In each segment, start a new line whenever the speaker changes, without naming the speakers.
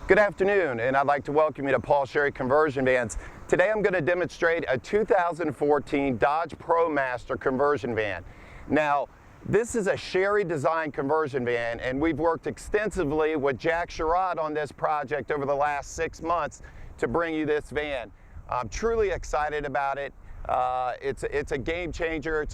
Good afternoon, and I'd like to welcome you to Paul Sherry Conversion Vans. Today I'm going to demonstrate a 2014 Dodge ProMaster conversion van. Now, this is a Sherry design conversion van, and we've worked extensively with Jack Sherrod on this project over the last 6 months to bring you this van. I'm truly excited about it. It's a game changer.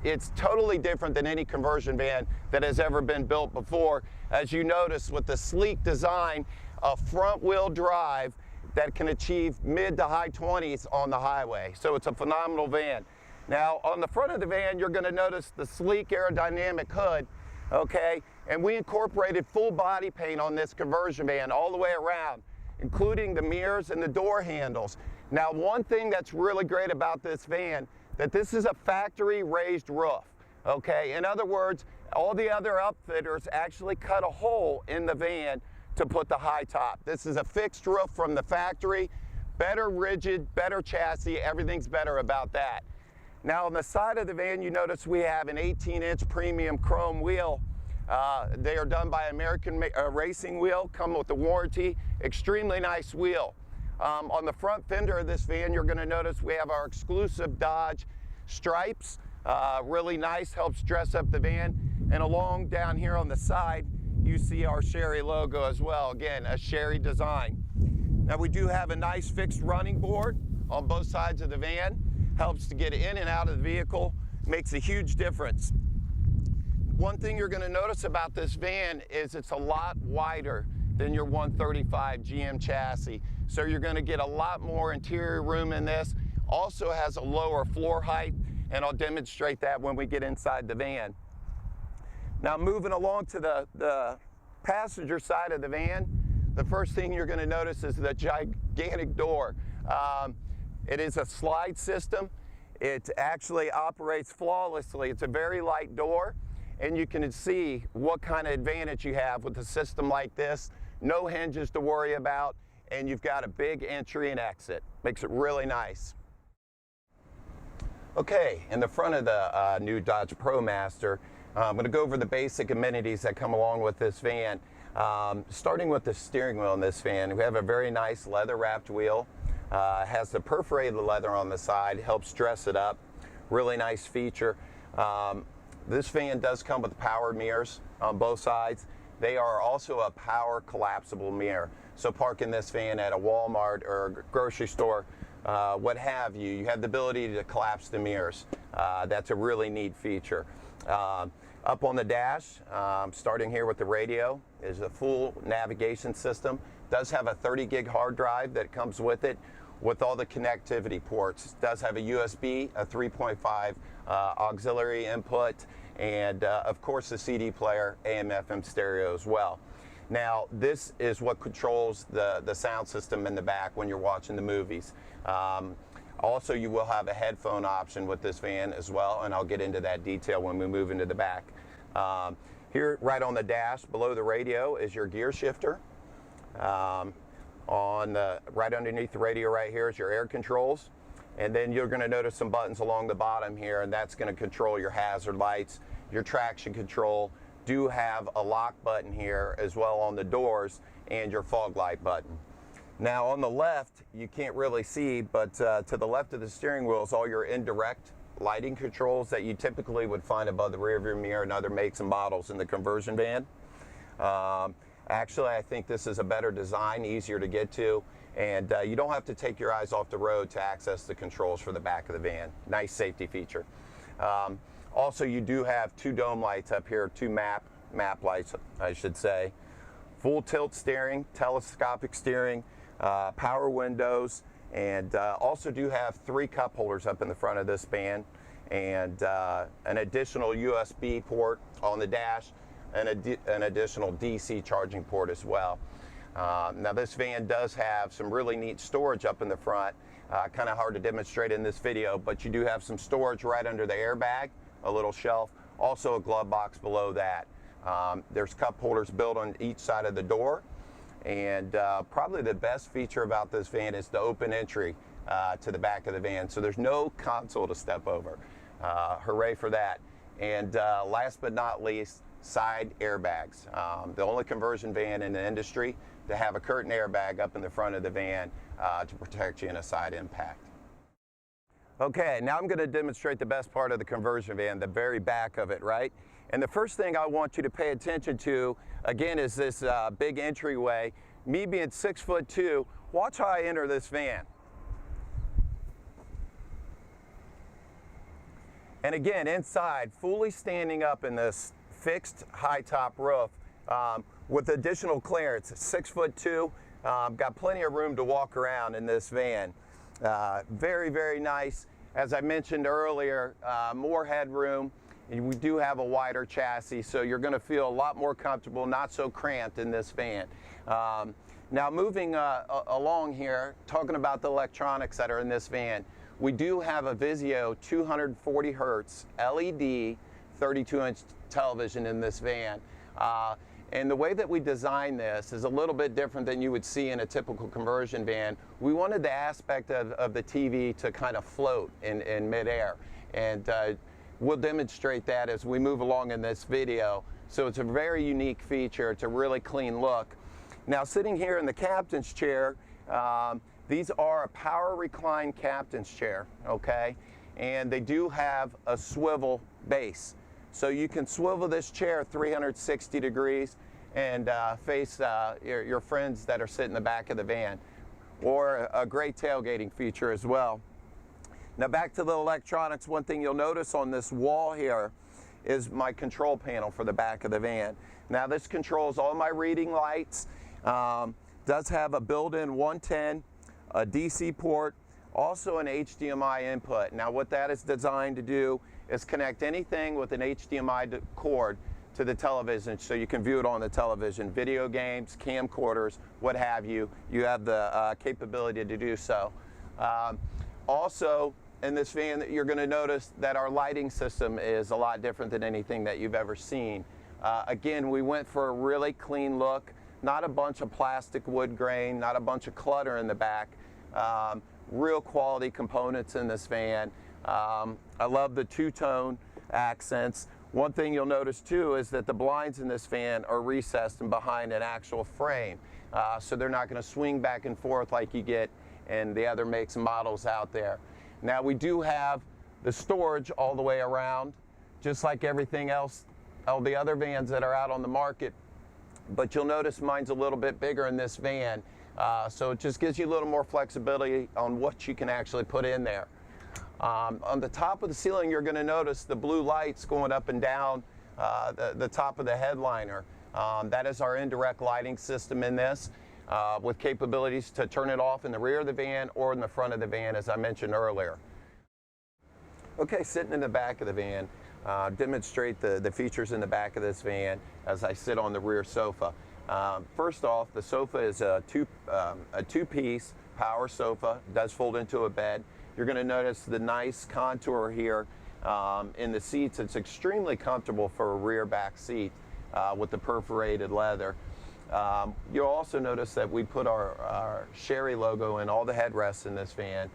It's totally different than any conversion van that has ever been built before. As you notice, with the sleek design, a front wheel drive that can achieve mid to high 20s on the highway. So it's a phenomenal van. Now on the front of the van, you're going to notice the sleek aerodynamic hood, okay? And we incorporated full body paint on this conversion van all the way around, including the mirrors and the door handles. Now, one thing that's really great about this van, that this is a factory raised roof, okay? In other words, all the other upfitters actually cut a hole in the van to put the high top. This is a fixed roof from the factory, better rigid, better chassis, everything's better about that. Now on the side of the van, you notice we have an 18-inch premium chrome wheel. They are done by American Racing Wheel, come with the warranty, extremely nice wheel. On the front fender of this van, you're gonna notice we have our exclusive Dodge stripes, really nice, helps dress up the van. And along down here on the side, you see our Sherry logo as well. Again, a Sherry design. Now we do have a nice fixed running board on both sides of the van. Helps to get in and out of the vehicle, makes a huge difference. One thing you're going to notice about this van is it's a lot wider than your 135 GM chassis. So you're going to get a lot more interior room in this. Also has a lower floor height, and I'll demonstrate that when we get inside the van. Now moving along to the passenger side of the van, the first thing you're going to notice is the gigantic door. It is a slide system. It actually operates flawlessly. It's a very light door, and you can see what kind of advantage you have with a system like this. No hinges to worry about, and you've got a big entry and exit. Makes it really nice. Okay, in the front of the new Dodge ProMaster, I'm going to go over the basic amenities that come along with this van. Starting with the steering wheel in this van, we have a very nice leather-wrapped wheel. Has the perforated leather on the side, helps dress it up. Really nice feature. This van does come with power mirrors on both sides. They are also a power collapsible mirror. So parking this van at a Walmart or a grocery store, what have you, you have the ability to collapse the mirrors. That's a really neat feature. Up on the dash, starting here with the radio, is a full navigation system. Does have a 30 gig hard drive that comes with it, with all the connectivity ports. Does have a USB, a 3.5 auxiliary input, and of course the CD player, AM/FM stereo as well. Now this is what controls the sound system in the back when you're watching the movies. Also, you will have a headphone option with this van as well, and I'll get into that detail when we move into the back. Here, right on the dash, below the radio, is your gear shifter. Right underneath the radio right here is your air controls. And then you're going to notice some buttons along the bottom here, and that's going to control your hazard lights, your traction control. Do have a lock button here as well on the doors, and your fog light button. Now on the left, you can't really see, but to the left of the steering wheel is all your indirect lighting controls that you typically would find above the rearview mirror and other makes and models in the conversion van. Actually, I think this is a better design, easier to get to, and you don't have to take your eyes off the road to access the controls for the back of the van. Nice safety feature. Also, you do have two dome lights up here, two map lights, I should say. Full tilt steering, telescopic steering, power windows, and also do have 3 cup holders up in the front of this van, and an additional USB port on the dash, and an additional DC charging port as well. Now this van does have some really neat storage up in the front, kind of hard to demonstrate in this video, but you do have some storage right under the airbag, a little shelf, also a glove box below that. There's cup holders built on each side of the door. And probably the best feature about this van is the open entry to the back of the van. So there's no console to step over. Hooray for that. And last but not least, side airbags. The only conversion van in the industry to have a curtain airbag up in the front of the van to protect you in a side impact. Okay, now I'm going to demonstrate the best part of the conversion van, the very back of it, right? And the first thing I want you to pay attention to, again, is this big entryway. Me being 6'2", watch how I enter this van. And again, inside, fully standing up in this fixed high top roof with additional clearance. 6'2", got plenty of room to walk around in this van. Very, very nice. As I mentioned earlier, more headroom. And we do have a wider chassis, so you're going to feel a lot more comfortable, not so cramped in this van. Now moving along here, talking about the electronics that are in this van, we do have a Vizio 240 hertz LED 32-inch television in this van. And the way that we designed this is a little bit different than you would see in a typical conversion van. We wanted the aspect of the TV to kind of float in midair. And we'll demonstrate that as we move along in this video. So it's a very unique feature. It's a really clean look. Now sitting here in the captain's chair, these are a power recline captain's chair, okay? And they do have a swivel base. So you can swivel this chair 360 degrees and face your friends that are sitting in the back of the van, or a great tailgating feature as well. Now back to the electronics, one thing you'll notice on this wall here is my control panel for the back of the van. Now this controls all my reading lights, does have a built-in 110, a DC port, also an HDMI input. Now what that is designed to do is connect anything with an HDMI cord to the television so you can view it on the television. Video games, camcorders, what have you, you have the capability to do so. Also in this van, you're going to notice that our lighting system is a lot different than anything that you've ever seen. Again, we went for a really clean look, not a bunch of plastic wood grain, not a bunch of clutter in the back. Real quality components in this van. I love the two-tone accents. One thing you'll notice too is that the blinds in this van are recessed and behind an actual frame. So they're not going to swing back and forth like you get in the other makes and models out there. Now we do have the storage all the way around, just like everything else, all the other vans that are out on the market. But you'll notice mine's a little bit bigger in this van. So it just gives you a little more flexibility on what you can actually put in there. On the top of the ceiling, you're going to notice the blue lights going up and down the top of the headliner. That is our indirect lighting system in this, with capabilities to turn it off in the rear of the van or in the front of the van, as I mentioned earlier. Okay, sitting in the back of the van, demonstrate the features in the back of this van as I sit on the rear sofa. First off, the sofa is a two-piece power sofa. It does fold into a bed. You're going to notice the nice contour here in the seats. It's extremely comfortable for a rear back seat with the perforated leather. You'll also notice that we put our Sherry logo in all the headrests in this van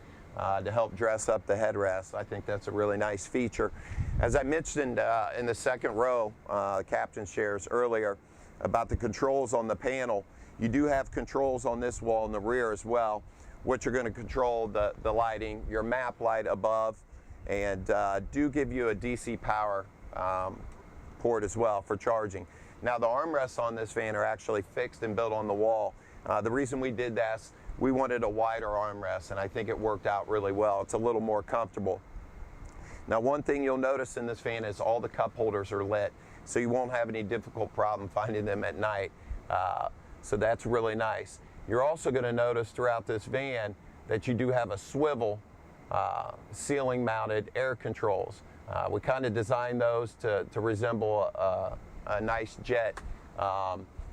to help dress up the headrest. I think that's a really nice feature. As I mentioned in the second row, captain's chairs earlier, about the controls on the panel, you do have controls on this wall in the rear as well, which are going to control the lighting, your map light above, and do give you a DC power port as well for charging. Now the armrests on this van are actually fixed and built on the wall. The reason we did that is we wanted a wider armrest, and I think it worked out really well. It's a little more comfortable. Now one thing you'll notice in this van is all the cup holders are lit, so you won't have any difficult problem finding them at night. So that's really nice. You're also going to notice throughout this van that you do have a swivel ceiling mounted air controls. We kind of designed those to resemble a nice jet,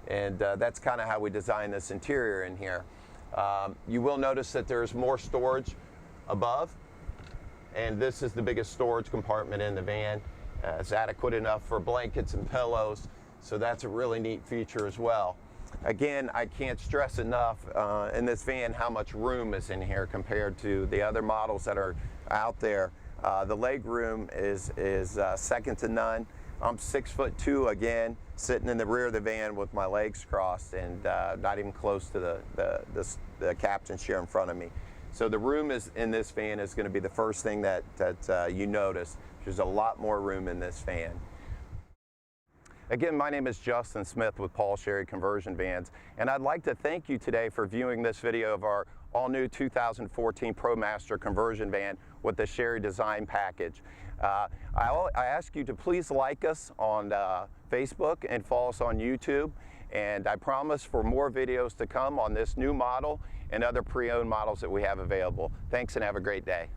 and that's kind of how we designed this interior in here. You will notice that there's more storage above, and this is the biggest storage compartment in the van. It's adequate enough for blankets and pillows, so that's a really neat feature as well. Again, I can't stress enough in this van how much room is in here compared to the other models that are out there. The leg room is second to none. I'm 6'2" again, sitting in the rear of the van with my legs crossed and not even close to the captain's chair in front of me. So the room in this van is going to be the first thing that you notice. There's a lot more room in this van. Again, my name is Justin Smith with Paul Sherry Conversion Vans, and I'd like to thank you today for viewing this video of our all-new 2014 ProMaster conversion van with the Sherry design package. I ask you to please like us on Facebook and follow us on YouTube, and I promise for more videos to come on this new model and other pre-owned models that we have available. Thanks and have a great day.